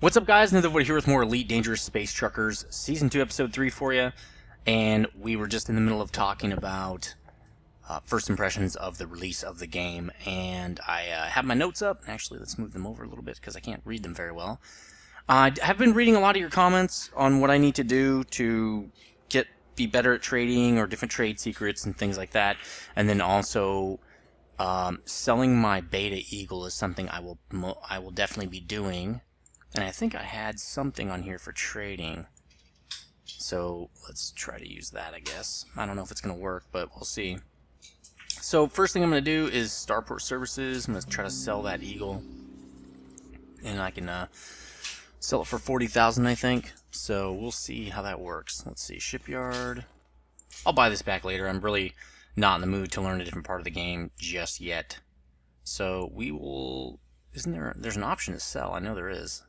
What's up, guys? Nethervvoid here with more Elite Dangerous Space Truckers, Season 2, Episode 3 for you. And we were just in the middle of talking about first impressions of the release of the game. And I have my notes up. Actually, let's move them over a little bit because I can't read them very well. I have been reading a lot of your comments on what I need to do to be better at trading or different trade secrets and things like that. And then also selling my Beta Eagle is something I will definitely be doing. And I think I had something on here for trading. So let's try to use that, I guess. I don't know if it's going to work, but we'll see. So first thing I'm going to do is Starport Services. I'm going to try to sell that Eagle. And I can sell it for 40,000, I think. So we'll see how that works. Let's see, Shipyard. I'll buy this back later. I'm really not in the mood to learn a different part of the game just yet. So we will... There's an option to sell. I know there is.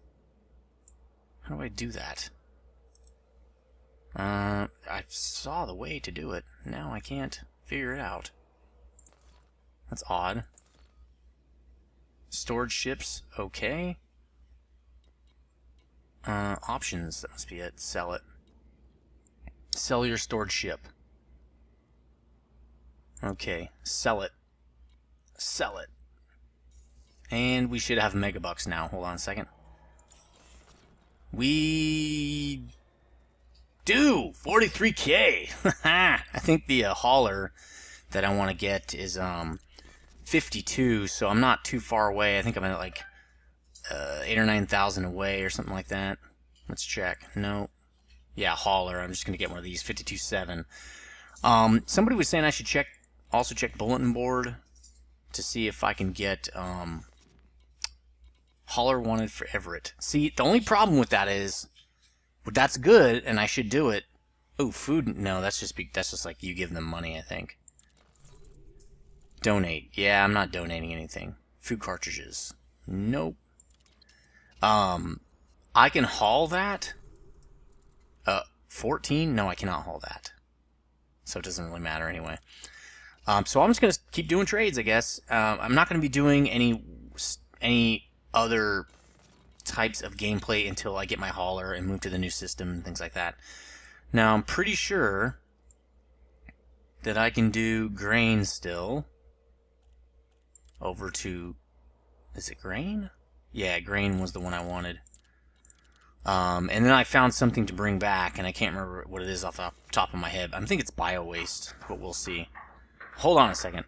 How do I do that? I saw the way to do it. Now I can't figure it out. That's odd. Storage ships, okay. Options, that must be it. Sell it. Sell your stored ship. Okay, sell it. Sell it. And we should have megabucks now. Hold on a second. We do 43k. I think the hauler that I want to get is 52, so I'm not too far away. I think I'm at like 8 or 9,000 away or something like that. Let's check. No. Yeah, hauler. I'm just gonna get one of these 52.7. Somebody was saying I should also check bulletin board to see if I can get hauler wanted for Everett. See, the only problem with that is, well, that's good, and I should do it. Oh, food? No, that's just like you give them money, I think. Donate. Yeah, I'm not donating anything. Food cartridges. Nope. I can haul that. 14? No, I cannot haul that. So it doesn't really matter anyway. So I'm just gonna keep doing trades, I guess. I'm not gonna be doing any other types of gameplay until I get my hauler and move to the new system and things like that. Now, I'm pretty sure that I can do grain still. Over to... Is it grain? Yeah, grain was the one I wanted. And then I found something to bring back, and I can't remember what it is off the top of my head. I think it's bio-waste, but we'll see. Hold on a second.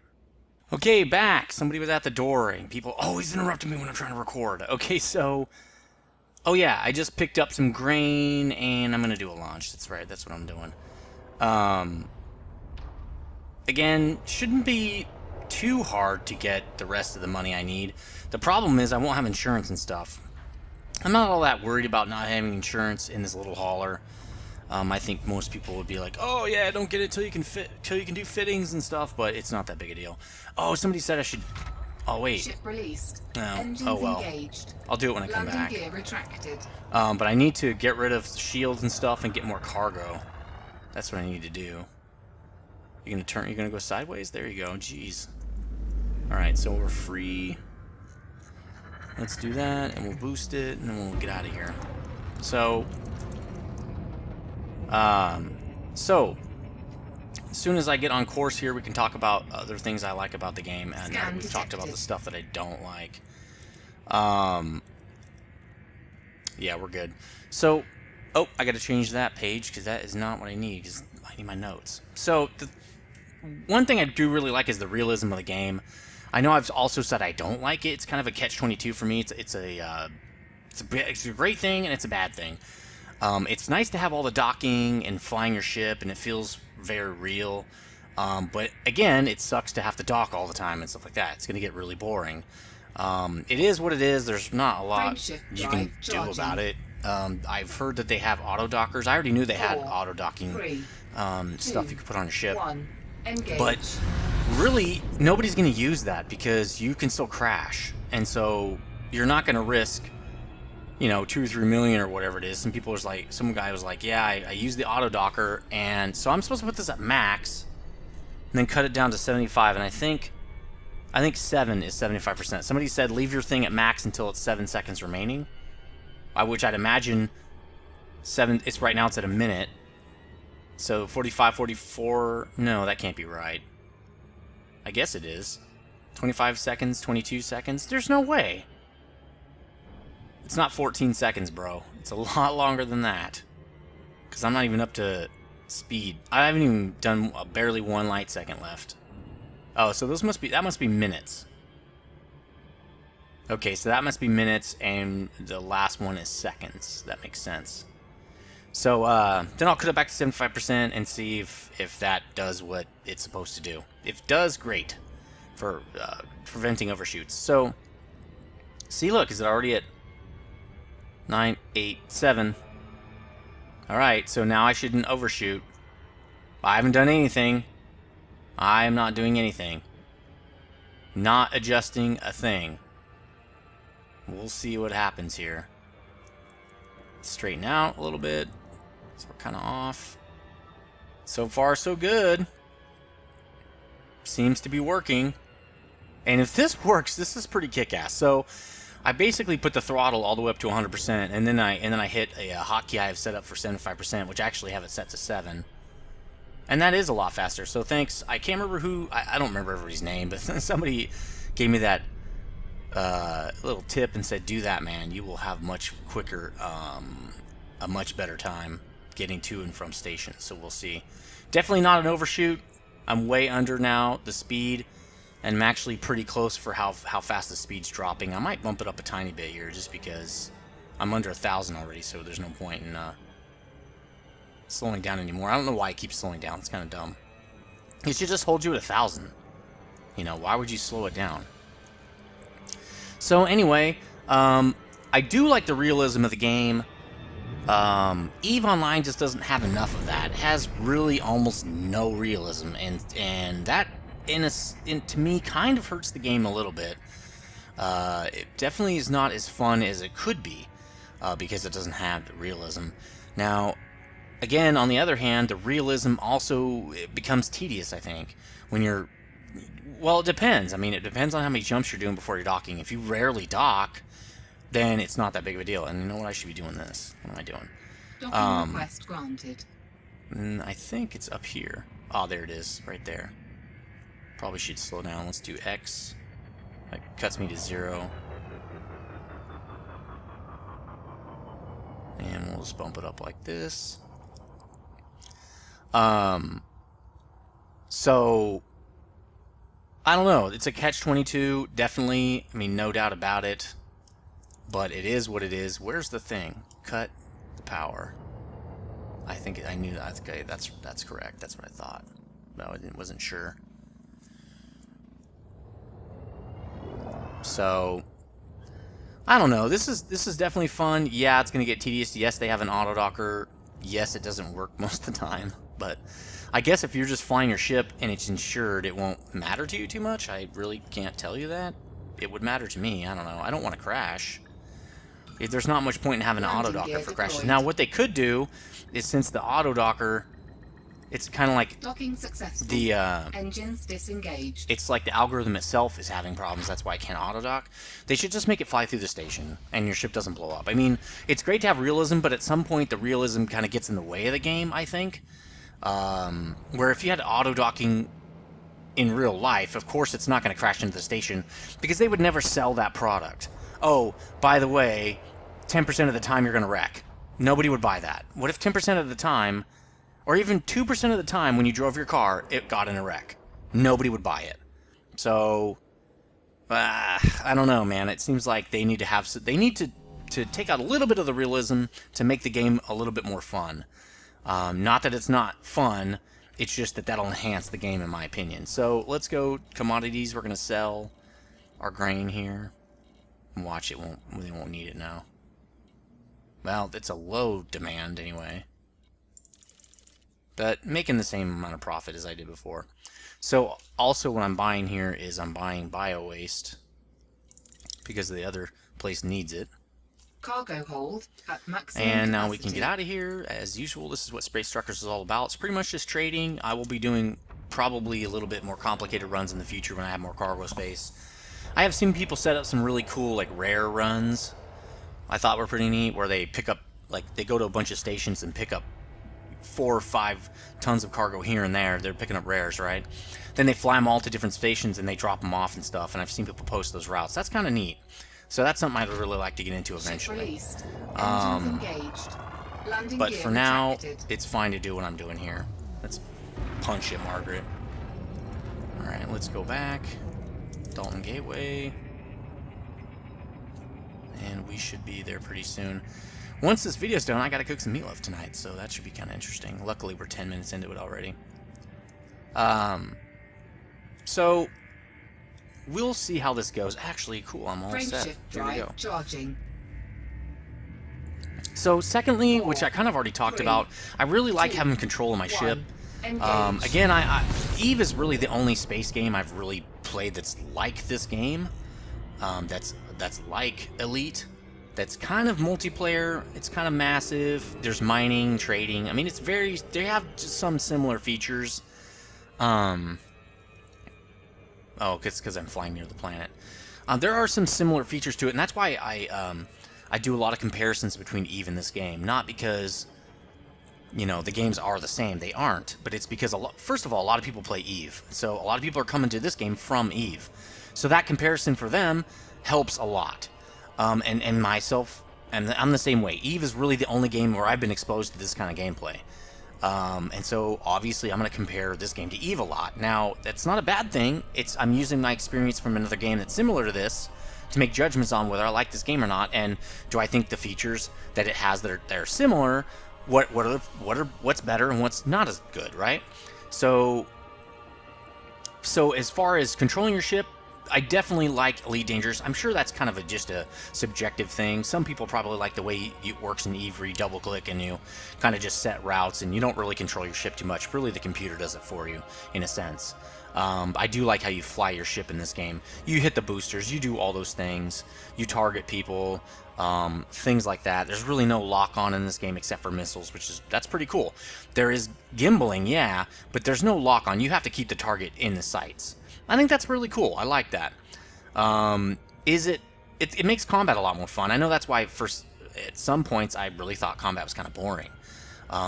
Okay, back. Somebody was at the door, and people always interrupt me when I'm trying to record. Okay, so... Oh, yeah, I just picked up some grain, and I'm going to do a launch. That's right, that's what I'm doing. Again, shouldn't be too hard to get the rest of the money I need. The problem is I won't have insurance and stuff. I'm not all that worried about not having insurance in this little hauler. I think most people would be like, "Oh yeah, don't get it till you can do fittings and stuff," but it's not that big a deal. Oh, somebody said I should. Oh wait. Ship released. No. Engines Oh well. engaged. I'll do it when I come Landing back. gear retracted. But I need to get rid of shields and stuff and get more cargo. That's what I need to do. You're gonna turn. You're gonna go sideways. There you go. Jeez. All right, so we're free. Let's do that, and we'll boost it, and then we'll get out of here. So, as soon as I get on course here, we can talk about other things I like about the game, and we've talked about the stuff that I don't like. Yeah, we're good. So, oh, I got to change that page, because that is not what I need, because I need my notes. So, the one thing I do really like is the realism of the game. I know I've also said I don't like it. It's kind of a catch-22 for me. It's a great thing and it's a bad thing. It's nice to have all the docking and flying your ship, and it feels very real. But again, it sucks to have to dock all the time and stuff like that. It's going to get really boring. It is what it is. There's not a lot you can do about it. I've heard that they have auto dockers. I already knew they had auto docking stuff you could put on your ship. But really, nobody's going to use that because you can still crash. And so you're not going to risk, you know, 2 or 3 million or whatever it is. Some guy was like, yeah, I used the auto docker, and so I'm supposed to put this at max and then cut it down to 75. And I think 7 is 75%. Somebody said leave your thing at max until it's 7 seconds remaining. which I'd imagine it's right now it's at a minute. So 45, 44, no, that can't be right. I guess it is. 25 seconds, 22 seconds, there's no way. It's not 14 seconds, bro. It's a lot longer than that. Because I'm not even up to speed. I haven't even done barely 1 light second left. Oh, so that must be minutes. Okay, so that must be minutes, and the last one is seconds. That makes sense. So then I'll cut it back to 75% and see if that does what it's supposed to do. If it does, great for preventing overshoots. So see, look, is it already at 9, 8, 7? All right, so now I shouldn't overshoot. I haven't done anything. I am not doing anything. Not adjusting a thing. We'll see what happens here. Straighten out a little bit. So we're kind of off. So far, so good. Seems to be working. And if this works, this is pretty kick-ass. So I basically put the throttle all the way up to 100%, and then I hit a hotkey I have set up for 75%, which I actually have it set to 7. And that is a lot faster. So thanks. I can't remember who. I don't remember everybody's name, but somebody gave me that little tip and said, "Do that, man. You will have much quicker, a much better time getting to and from stations." So we'll see. Definitely not an overshoot. I'm way under now the speed, and I'm actually pretty close for how fast the speed's dropping. I might bump it up a tiny bit here just because I'm under 1,000 already, so there's no point in slowing down anymore. I don't know why it keeps slowing down. It's kind of dumb. It should just hold you at 1,000. You know, why would you slow it down? So anyway, I do like the realism of the game. EVE Online just doesn't have enough of that. It has really almost no realism, and that to me kind of hurts the game a little bit. It definitely is not as fun as it could be because it doesn't have the realism. Now, again, on the other hand, the realism also becomes tedious, I think, when you're... Well, it depends. I mean, it depends on how many jumps you're doing before you're docking. If you rarely dock, then it's not that big of a deal. And you know what? I should be doing this. What am I doing? Docking request granted. I think it's up here. Oh, there it is. Right there. Probably should slow down. Let's do X. That cuts me to 0. And we'll just bump it up like this. So I don't know. It's a catch-22, definitely. I mean, no doubt about it. But it is what it is. Where's the thing? Cut the power. I think I knew that. Okay, that's correct. That's what I thought. No, I wasn't sure. So I don't know. This is definitely fun. Yeah, it's gonna get tedious. Yes, they have an auto docker. Yes, it doesn't work most of the time. But I guess if you're just flying your ship and it's insured, it won't matter to you too much. I really can't tell you that. It would matter to me. I don't know. I don't want to crash. There's not much point in having an auto docker for crashes. Now, what they could do is, since the auto docker, it's kind of like docking successful. The engines disengaged. It's like the algorithm itself is having problems. That's why I can't auto dock. They should just make it fly through the station and your ship doesn't blow up. I mean, it's great to have realism, but at some point the realism kind of gets in the way of the game, I think. Where if you had auto docking in real life, of course it's not going to crash into the station because they would never sell that product. Oh, by the way, 10% of the time you're going to wreck. Nobody would buy that. What if 10% of the time, or even 2% of the time when you drove your car, it got in a wreck? Nobody would buy it. So, I don't know, man. It seems like they need to take out a little bit of the realism to make the game a little bit more fun. Not that it's not fun, it's just that that'll enhance the game in my opinion. So let's go commodities. We're going to sell our grain here. Watch, we won't need it now. Well, it's a low demand anyway. But making the same amount of profit as I did before. So also what I'm buying here is I'm buying bio waste because the other place needs it. Cargo hold at maximum and now capacity. we can get out of here. As usual, this is what Space Truckers is all about. It's pretty much just trading. I will be doing probably a little bit more complicated runs in the future when I have more cargo space. I have seen people set up some really cool, like, rare runs. I thought were pretty neat, where they pick up, like, they go to a bunch of stations and pick up 4 or 5 tons of cargo here and there. They're picking up rares, right? Then they fly them all to different stations and they drop them off and stuff, and I've seen people post those routes. That's kind of neat. So that's something I'd really like to get into eventually. Released. Engines engaged. Landing But gear for now, retracted. it's fine to do what I'm doing here. Let's punch it, Margaret. Alright, let's go back. Dalton Gateway. And we should be there pretty soon. Once this video's done, I gotta cook some meatloaf tonight, so that should be kind of interesting. Luckily, we're 10 minutes into it already. So we'll see how this goes. Actually, cool, I'm all set. Frameshift Here we go. drive charging. So secondly, 4, which I kind of already talked 3, about, I really like 2, having control of my ship. 1. Engage. Again, Eve is really the only space game I've really played that's like this game. That's like Elite. That's kind of multiplayer. It's kind of massive. There's mining, trading. I mean, it's very. They have just some similar features. Oh, it's because I'm flying near the planet. There are some similar features to it, and that's why I do a lot of comparisons between Eve and this game. Not because, you know, the games are the same. They aren't. But it's because, first of all, a lot of people play Eve. So a lot of people are coming to this game from Eve. So that comparison for them helps a lot. And myself, and I'm the same way. Eve is really the only game where I've been exposed to this kind of gameplay. And so, obviously, I'm going to compare this game to Eve a lot. Now, that's not a bad thing. I'm using my experience from another game that's similar to this to make judgments on whether I like this game or not, and do I think the features that it has that are similar, what's better and what's not as good, right? So as far as controlling your ship, I definitely like Elite Dangerous. I'm sure that's kind of just a subjective thing. Some people probably like the way it works in Eve, where you double click and you kind of just set routes and you don't really control your ship too much. Really, the computer does it for you, in a sense. I do like how you fly your ship in this game. You hit the boosters, you do all those things, you target people, things like that. There's really no lock-on in this game except for missiles, that's pretty cool. There is gimbaling, yeah, but there's no lock-on. You have to keep the target in the sights. I think that's really cool. I like that. It makes combat a lot more fun. I know that's why at some points I really thought combat was kind of boring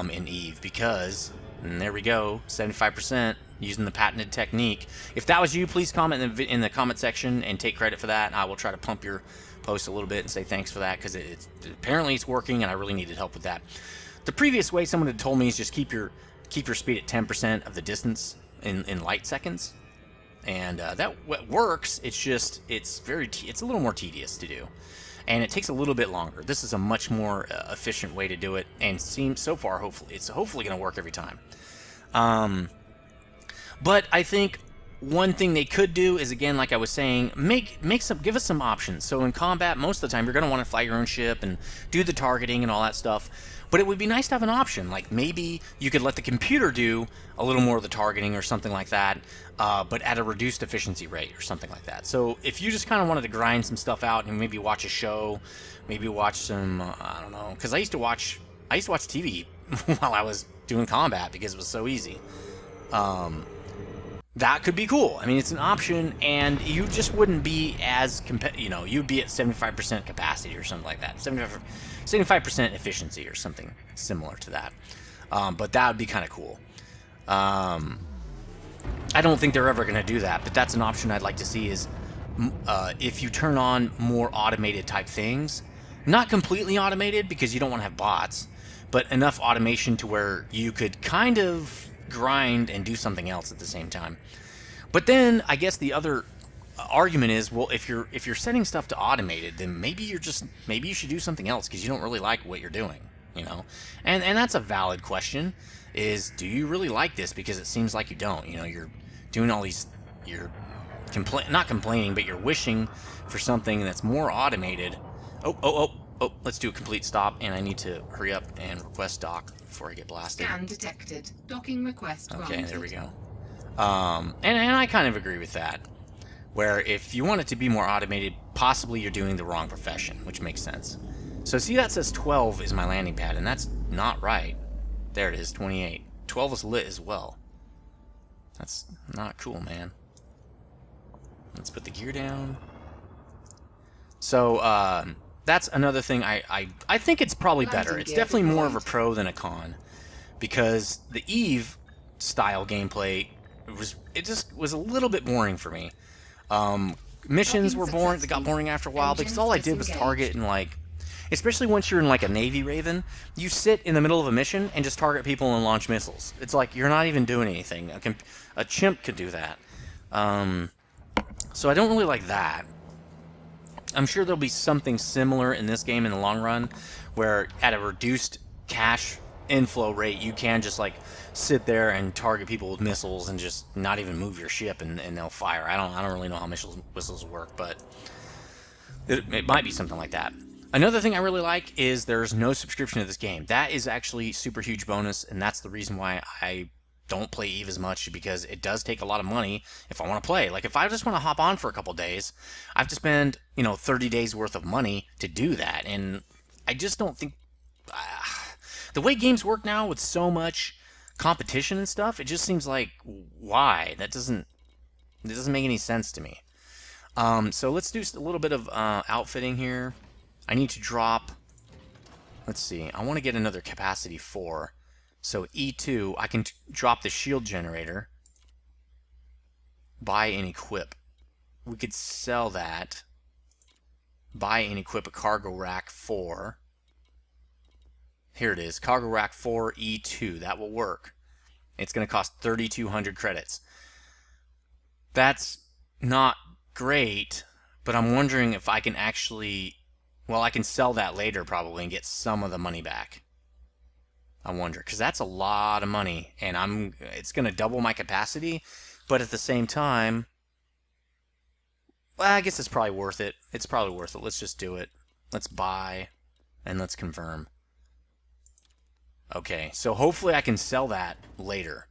in Eve, because, and there we go, 75% using the patented technique. If that was you, please comment in the comment section and take credit for that, and I will try to pump your post a little bit and say thanks for that, because apparently it's working and I really needed help with that. The previous way someone had told me is just keep your speed at 10% of the distance in light seconds. And that works. It's just it's a little more tedious to do, and it takes a little bit longer. This is a much more efficient way to do it, and seems so far it's hopefully going to work every time. But I think one thing they could do is, again, like I was saying, give us some options. So in combat, most of the time you're going to want to fly your own ship and do the targeting and all that stuff. But it would be nice to have an option, like maybe you could let the computer do a little more of the targeting or something like that, but at a reduced efficiency rate or something like that. So if you just kind of wanted to grind some stuff out and maybe watch a show, maybe watch some, I don't know, because I used to watch TV while I was doing combat because it was so easy. That could be cool. I mean, it's an option, and you just wouldn't be as you'd be at 75% capacity or something like that. 75% efficiency or something similar to that. But that would be kind of cool. I don't think they're ever going to do that, but that's an option I'd like to see, is if you turn on more automated type things. Not completely automated, because you don't want to have bots, but enough automation to where you could kind of grind and do something else at the same time. But then I guess the other argument is, well, if you're setting stuff to automated, then maybe you should do something else, because you don't really like what you're doing, you know. And that's a valid question, is, do you really like this? Because it seems like you don't. You know, you're doing all these, you're not complaining, but you're wishing for something that's more automated. Oh, let's do a complete stop, and I need to hurry up and request dock before I get blasted. Scan detected. Docking request granted. Okay, there we go. And I kind of agree with that, where if you want it to be more automated, possibly you're doing the wrong profession, which makes sense. So see, that says 12 is my landing pad, and that's not right. There it is, 28. 12 is lit as well. That's not cool, man. Let's put the gear down. So, that's another thing I think it's probably better. It's definitely more of a pro than a con, because the Eve style gameplay just was a little bit boring for me. Missions were boring. They got boring after a while because all I did was target and, like, especially once you're in like a Navy Raven, you sit in the middle of a mission and just target people and launch missiles. It's like you're not even doing anything. A chimp could do that. So I don't really like that. I'm sure there'll be something similar in this game in the long run, where at a reduced cash inflow rate, you can just like sit there and target people with missiles and just not even move your ship, and they'll fire. I don't really know how missiles work, but it might be something like that. Another thing I really like is there's no subscription to this game. That is actually super huge bonus, and that's the reason why I don't play Eve as much, because it does take a lot of money if I want to play. Like, if I just want to hop on for a couple days, I have to spend, 30 days worth of money to do that, and I just don't think... the way games work now with so much competition and stuff, it just seems like, why? It doesn't make any sense to me. So let's do a little bit of outfitting here. I need to drop... Let's see. I want to get another capacity 4. So E2, I can drop the shield generator, buy and equip. We could sell that, buy and equip a cargo rack 4. Here it is, cargo rack 4 E2. That will work. It's going to cost 3,200 credits. That's not great, but I'm wondering if I can actually... Well, I can sell that later probably and get some of the money back. I wonder, because that's a lot of money, and it's going to double my capacity, but at the same time, well, I guess it's probably worth it. It's probably worth it. Let's just do it. Let's buy, and let's confirm. Okay, so hopefully I can sell that later.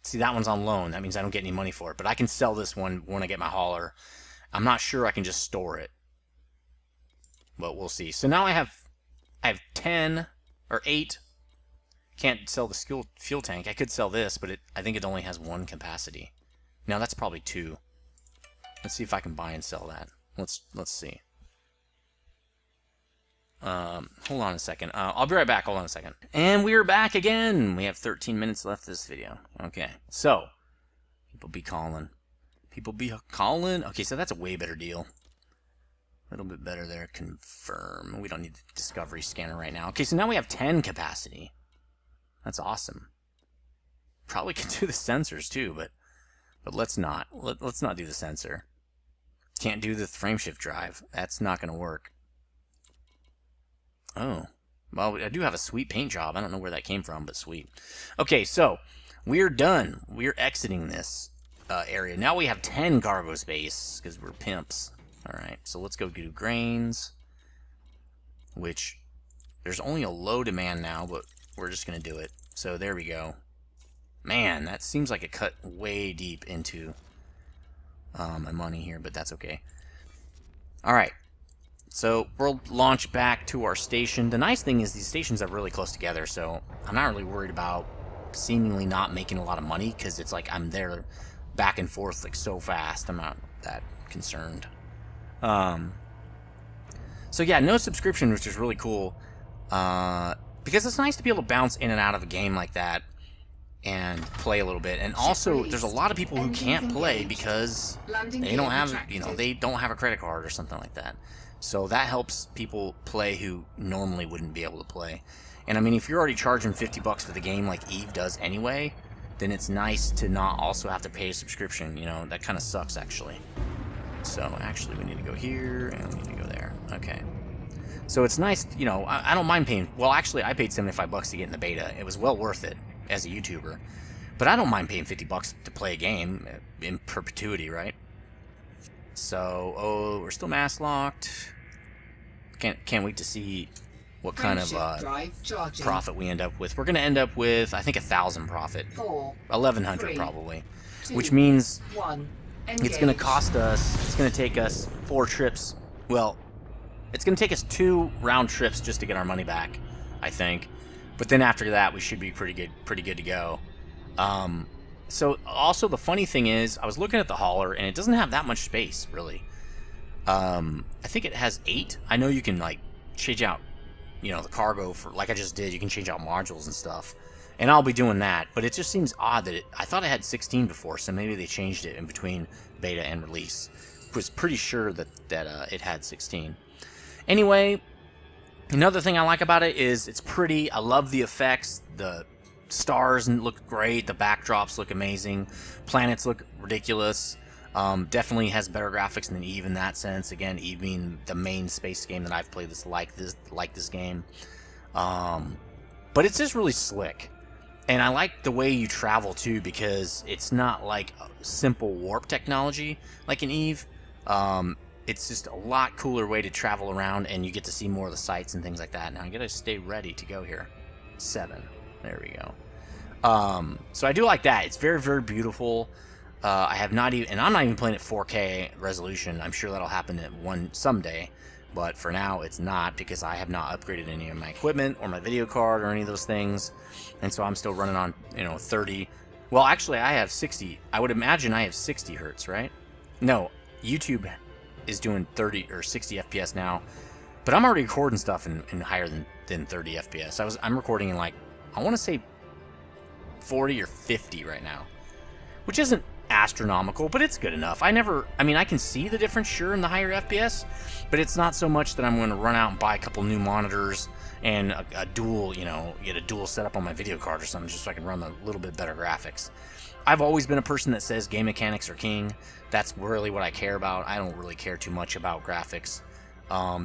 See, that one's on loan. That means I don't get any money for it, but I can sell this one when I get my hauler. I'm not sure I can just store it, but we'll see. So now I have 10... or 8. Can't sell the fuel tank. I could sell this, but I think it only has 1 capacity. Now that's probably 2. Let's see if I can buy and sell that. Let's see. Hold on a second. I'll be right back. Hold on a second. And we're back again. We have 13 minutes left of this video. Okay. So, people be calling. People be calling. Okay, so that's a way better deal. A little bit better there. Confirm. We don't need the discovery scanner right now. Okay, so now we have 10 capacity. That's awesome. Probably can do the sensors too, but let's not. Let's not do the sensor. Can't do the frameshift drive. That's not going to work. Oh. Well, I do have a sweet paint job. I don't know where that came from, but sweet. Okay, so we're done. We're exiting this area. Now we have 10 cargo space because we're pimps. Alright, so let's go do grains, which there's only a low demand now, but we're just going to do it. So there we go. Man, that seems like it cut way deep into my money here, but that's okay. Alright, so we'll launch back to our station. The nice thing is these stations are really close together, so I'm not really worried about seemingly not making a lot of money, because it's like I'm there back and forth like so fast. I'm not that concerned. So yeah, no subscription, which is really cool, because it's nice to be able to bounce in and out of a game like that and play a little bit. And also, there's a lot of people who can't play because they don't have, they don't have a credit card or something like that. So that helps people play who normally wouldn't be able to play. And I mean, if you're already charging $50 for the game like Eve does anyway, then it's nice to not also have to pay a subscription. That kind of sucks, actually. So, actually, we need to go here, and we need to go there. Okay. So, it's nice, I don't mind paying... Well, actually, I paid $75 to get in the beta. It was well worth it as a YouTuber. But I don't mind paying $50 to play a game in perpetuity, right? So, we're still mass locked. Can't wait to see what kind of profit we end up with. We're going to end up with, I think, 1,000 profit. 1,100 probably. 2, which means... 1. It's going to cost us, it's going to take us 4 trips. Well, it's going to take us 2 round trips just to get our money back, I think. But then after that, we should be pretty good to go. So also the funny thing is, I was looking at the hauler, and it doesn't have that much space, really. I think it has 8. I know you can like change out, you know, the cargo for, like I just did. You can change out modules and stuff, and I'll be doing that. But it just seems odd that I thought it had 16 before, so maybe they changed it in between beta and release. Was pretty sure that it had 16. Anyway, another thing I like about it is it's pretty. I love the effects. The stars look great. The backdrops look amazing. Planets look ridiculous. Definitely has better graphics than Eve in that sense. Again, Eve being the main space game that I've played this game. But it's just really slick. And I like the way you travel too, because it's not like a simple warp technology like in Eve. It's just a lot cooler way to travel around, and you get to see more of the sights and things like that. Now I gotta stay ready to go here. 7. There we go. So I do like that. It's very, very beautiful. I have not even, and I'm not even playing at 4K resolution. I'm sure that'll happen at someday, but for now it's not, because I have not upgraded any of my equipment or my video card or any of those things, and so I'm still running on 30. Well, actually, I have 60. I would imagine I have 60 hertz, right? No, YouTube is doing 30 or 60 FPS now, but I'm already recording stuff in higher than 30 FPS. I'm recording in, like, I want to say 40 or 50 right now, which isn't astronomical, but it's good enough. I mean, I can see the difference, sure, in the higher FPS, but it's not so much that I'm going to run out and buy a couple new monitors and a dual, get a dual setup on my video card or something just so I can run a little bit better graphics. I've always been a person that says game mechanics are king. That's really what I care about. I don't really care too much about graphics.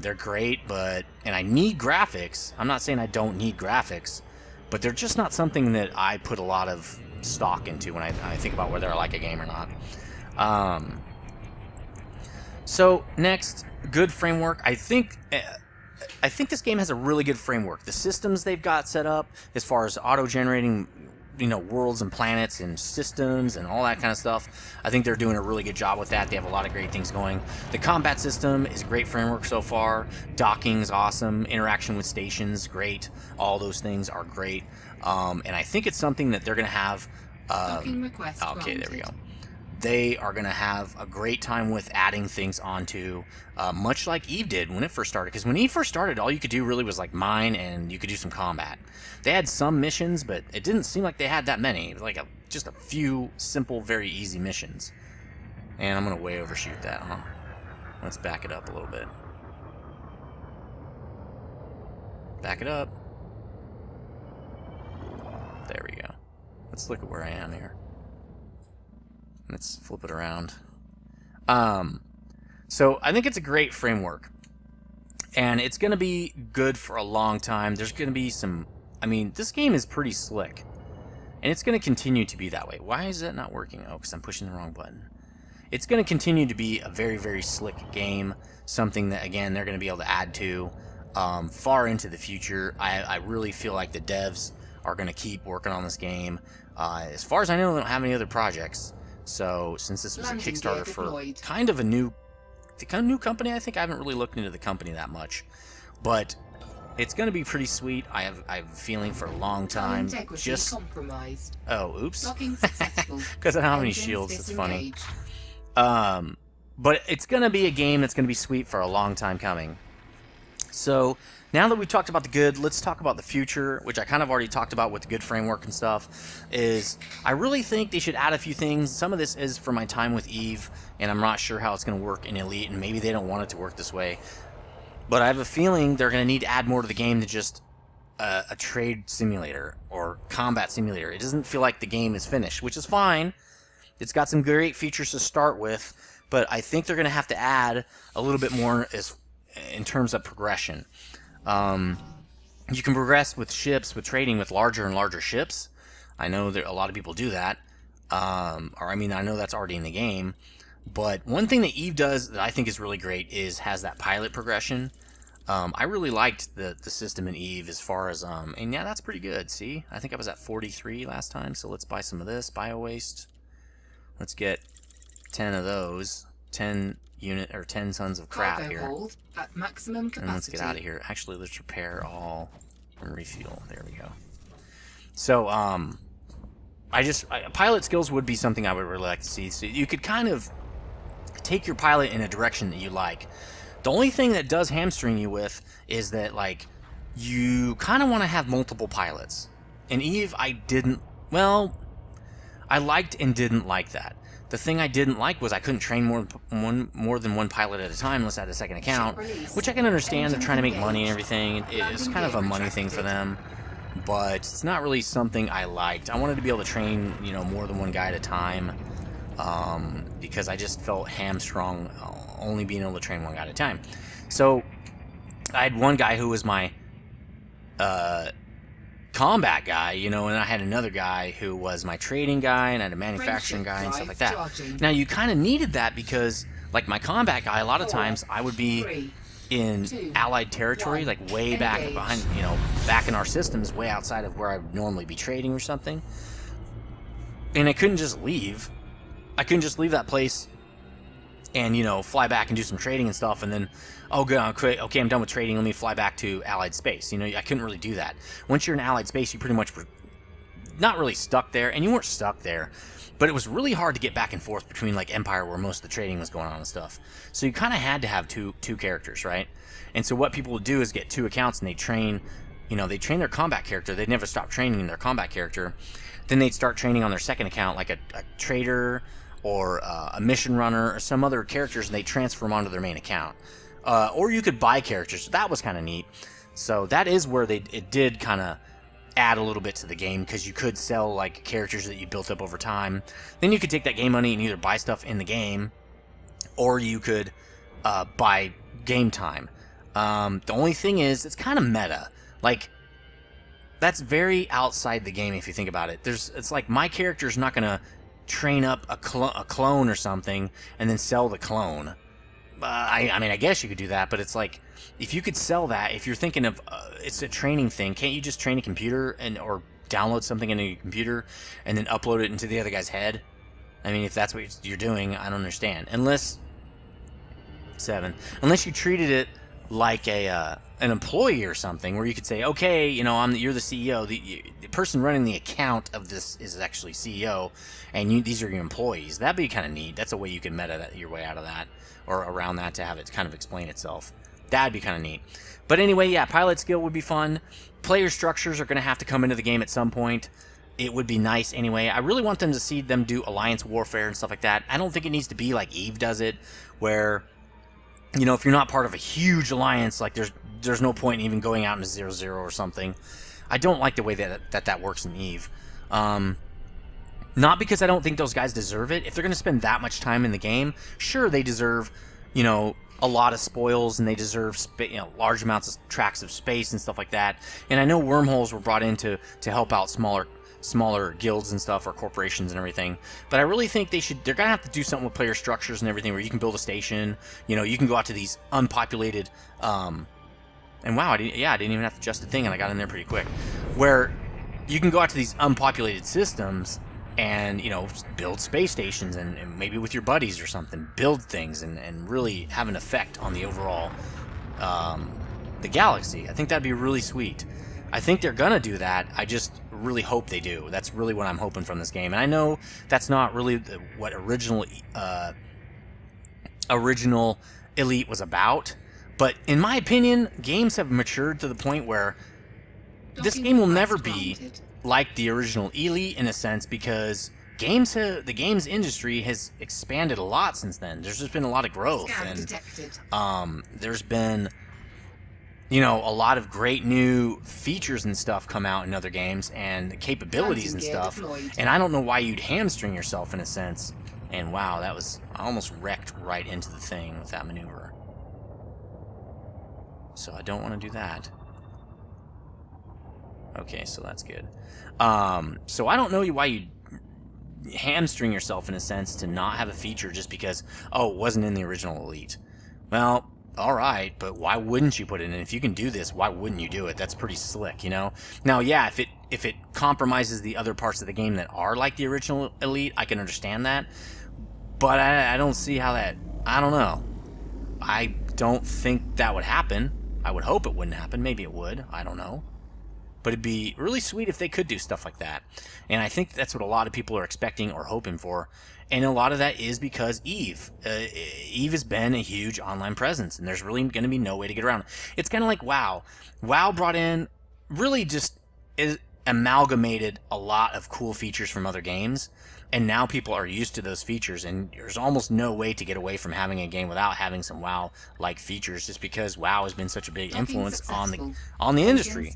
They're great, and I need graphics. I'm not saying I don't need graphics, but they're just not something that I put a lot of stock into when I think about whether I like a game or not. So next, good framework. I think this game has a really good framework. The systems they've got set up, as far as auto-generating, worlds and planets and systems and all that kind of stuff, I think they're doing a really good job with that. They have a lot of great things going. The combat system is a great framework so far. Docking's awesome. Interaction with stations, great. All those things are great. And I think it's something that they're going to have... Docking request granted. There we go. They are going to have a great time with adding things onto, much like Eve did when it first started. Because when Eve first started, all you could do really was like mine, and you could do some combat. They had some missions, but it didn't seem like they had that many. It was like just a few simple, very easy missions. And I'm going to way overshoot that, huh? Let's back it up a little bit. Back it up. There we go. Let's look at where I am here. Let's flip it around. So I think it's a great framework, and it's going to be good for a long time. There's going to be some... I mean, this game is pretty slick, and it's going to continue to be that way. Why is that not working? Oh, because I'm pushing the wrong button. It's going to continue to be a very, very slick game, something that, again, they're going to be able to add to far into the future. I really feel like the devs are going to keep working on this game. As far as I know, they don't have any other projects. So, since this was a Kickstarter for kind of a new company, I think I haven't really looked into the company that much. But it's going to be pretty sweet. I have a feeling for a long time. Just compromised. Oh, oops. Docking successful. Because I don't have any shields. It's funny. But it's going to be a game that's going to be sweet for a long time coming. So, now that we've talked about the good, let's talk about the future, which I kind of already talked about with the good framework and stuff. I really think they should add a few things. Some of this is from my time with Eve, and I'm not sure how it's going to work in Elite, and maybe they don't want it to work this way. But I have a feeling they're going to need to add more to the game than just a trade simulator or combat simulator. It doesn't feel like the game is finished, which is fine. It's got some great features to start with, but I think they're going to have to add a little bit more in terms of progression. You can progress with ships, with trading with larger and larger ships. I know that a lot of people do that. I know that's already in the game. But one thing that Eve does that I think is really great has that pilot progression. I really liked the system in Eve as far as, and yeah, that's pretty good. See, I think I was at 43 last time, so let's buy some of this, bio waste. Let's get 10 of those, 10 tons of crap Cargo here. hold at maximum capacity. And let's get out of here. Actually, let's repair all and refuel. There we go. So, pilot skills would be something I would really like to see. So you could kind of take your pilot in a direction that you like. The only thing that does hamstring you with is that, like, you kind of want to have multiple pilots. In Eve, I liked and didn't like that. The thing I didn't like was I couldn't train more than one pilot at a time unless I had a second account, which I can understand. They're trying to make money and everything. It's kind of a money thing for them, but it's not really something I liked. I wanted to be able to train, more than one guy at a time, because I just felt hamstrung only being able to train one guy at a time. So I had one guy who was my combat guy, and I had another guy who was my trading guy, and I had a manufacturing guy and stuff like that. Now, you kind of needed that because, like, my combat guy, a lot of times I would be in allied territory, like way back behind, back in our systems, way outside of where I would normally be trading or something. And I couldn't just leave. I couldn't just leave that place and, fly back and do some trading and stuff, and then, oh, good, okay, I'm done with trading, let me fly back to Allied space. I couldn't really do that. Once you're in Allied space, you pretty much were not really stuck there, and you weren't stuck there, but it was really hard to get back and forth between, like, Empire, where most of the trading was going on and stuff. So you kind of had to have two characters, right? And so what people would do is get two accounts, and they train, they train their combat character. They'd never stop training their combat character. Then they'd start training on their second account, like a trader, or a mission runner, or some other characters, and they transfer them onto their main account. Or you could buy characters. That was kind of neat. So that is where it did kind of add a little bit to the game, because you could sell, like, characters that you built up over time. Then you could take that game money and either buy stuff in the game, or you could buy game time. The only thing is, it's kind of meta. Like, that's very outside the game if you think about it. It's like my character's not going to train up a clone or something and then sell the clone. I mean, I guess you could do that, but it's like, if you could sell that, if you're thinking of it's a training thing, can't you just train a computer or download something into your computer and then upload it into the other guy's head? I mean, if that's what you're doing, I don't understand. Unless you treated it like an employee or something, where you could say, okay, you're the CEO. The person running the account of this is actually CEO, and these are your employees. That'd be kind of neat. That's a way you can meta your way out of that, or around that, to have it kind of explain itself. That'd be kind of neat. But anyway, yeah, pilot skill would be fun. Player structures are going to have to come into the game at some point. It would be nice anyway. I really want them to see them do alliance warfare and stuff like that. I don't think it needs to be like Eve does it, where, if you're not part of a huge alliance, like there's no point in even going out into 0-0 or something. I don't like the way that works in Eve. Not because I don't think those guys deserve it. If they're going to spend that much time in the game, sure, they deserve, a lot of spoils, and they deserve large amounts of tracts of space and stuff like that. And I know wormholes were brought in to help out smaller guilds and stuff, or corporations and everything. But I really think they're gonna have to do something with player structures and everything, where you can build a station. You can go out to these unpopulated and wow, I didn't even have to adjust the thing, and I got in there pretty quick, where you can go out to these unpopulated systems and build space stations, and maybe with your buddies or something, build things and really have an effect on the overall the galaxy. I think that'd be really sweet. I think they're gonna do that. I just really hope they do. That's really what I'm hoping from this game. And I know that's not really what original Elite was about, but in my opinion, games have matured to the point where this game will never be like the original Elite, in a sense, because the games industry has expanded a lot since then. There's just been a lot of growth, and there's been a lot of great new features and stuff come out in other games, and capabilities and stuff. And I don't know why you'd hamstring yourself, in a sense. And wow, I almost wrecked right into the thing with that maneuver. So I don't want to do that. Okay, so that's good. So I don't know why you hamstring yourself, in a sense, to not have a feature just because, it wasn't in the original Elite. Well, alright, but why wouldn't you put it in? If you can do this, why wouldn't you do it? That's pretty slick, Now, yeah, if it compromises the other parts of the game that are like the original Elite, I can understand that. But I don't see how that... I don't know. I don't think that would happen. I would hope it wouldn't happen. Maybe it would. I don't know. but it'd be really sweet if they could do stuff like that. And I think that's what a lot of people are expecting or hoping for. And a lot of that is because Eve. Eve has been a huge online presence, and there's really going to be no way to get around it. It's kind of like WoW. WoW brought in, really just amalgamated a lot of cool features from other games, and now people are used to those features, and there's almost no way to get away from having a game without having some WoW-like features, just because WoW has been such a big influence on the industry.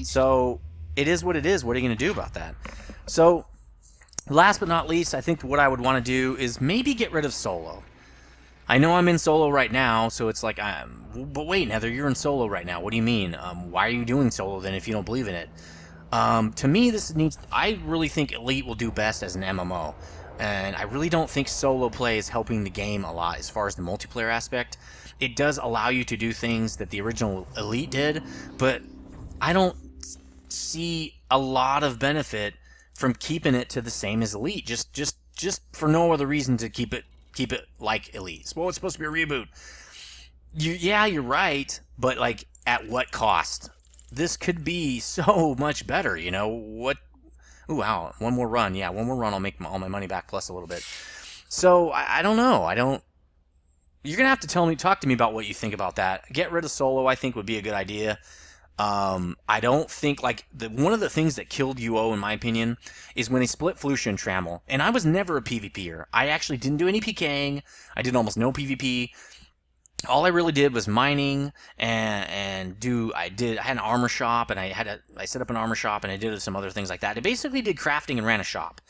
So it is what it is. What are you going to do about that? So last but not least, I think what I would want to do is maybe get rid of solo. I know I'm in solo right now, so it's like, but wait, Nether, you're in solo right now. What do you mean? Why are you doing solo then if you don't believe in it? To me, I really think Elite will do best as an MMO, and I really don't think solo play is helping the game a lot as far as the multiplayer aspect. It does allow you to do things that the original Elite did, but I don't see a lot of benefit from keeping it to the same as Elite, just for no other reason to keep it like Elite. Well, it's supposed to be a reboot. Yeah, you're right, but like at what cost? This could be so much better, you know. What? Ooh, wow, one more run. Yeah, one more run, I'll make all my money back plus a little bit. So I don't know. You're gonna have to talk to me about what you think about that. Get rid of solo, I think, would be a good idea. I don't think, like, one of the things that killed UO, in my opinion, is when they split Felucia and Trammel. And I was never a PvPer. I actually didn't do any PKing. I did almost no PvP. All I really did was mining I had an armor shop, and I set up an armor shop, and I did some other things like that. I basically did crafting and ran a shop.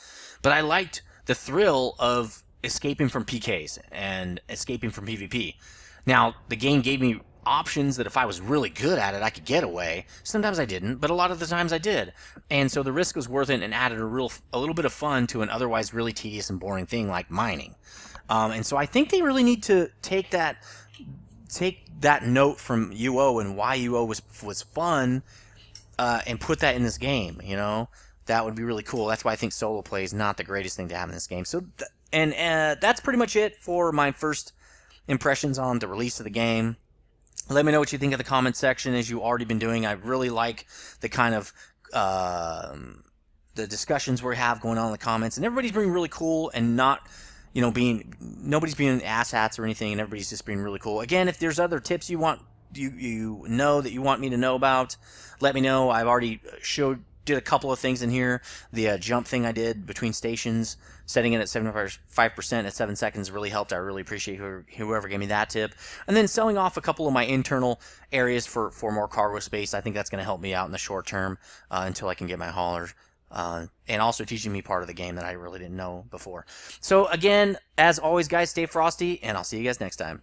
But I liked the thrill of escaping from PKs and escaping from PvP. Now, the game gave me options that if I was really good at it, I could get away. Sometimes I didn't, but a lot of the times I did. And so the risk was worth it and added a little bit of fun to an otherwise really tedious and boring thing like mining. And so I think they really need to take that note from UO and why UO was fun, and put that in this game. You know, that would be really cool. That's why I think solo play is not the greatest thing to have in this game. So, that's pretty much it for my first impressions on the release of the game. Let me know what you think in the comment section, as you already been doing. I really like the kind of the discussions we have going on in the comments, and everybody's being really cool and not, nobody's being asshats or anything, and everybody's just being really cool. Again, if there's other tips you want that you want me to know about, let me know. I've already did a couple of things in here. The jump thing I did between stations, setting it at 75% at 7 seconds really helped. I really appreciate whoever gave me that tip. And then selling off a couple of my internal areas for more cargo space. I think that's going to help me out in the short term until I can get my haulers. And also teaching me part of the game that I really didn't know before. So again, as always, guys, stay frosty, and I'll see you guys next time.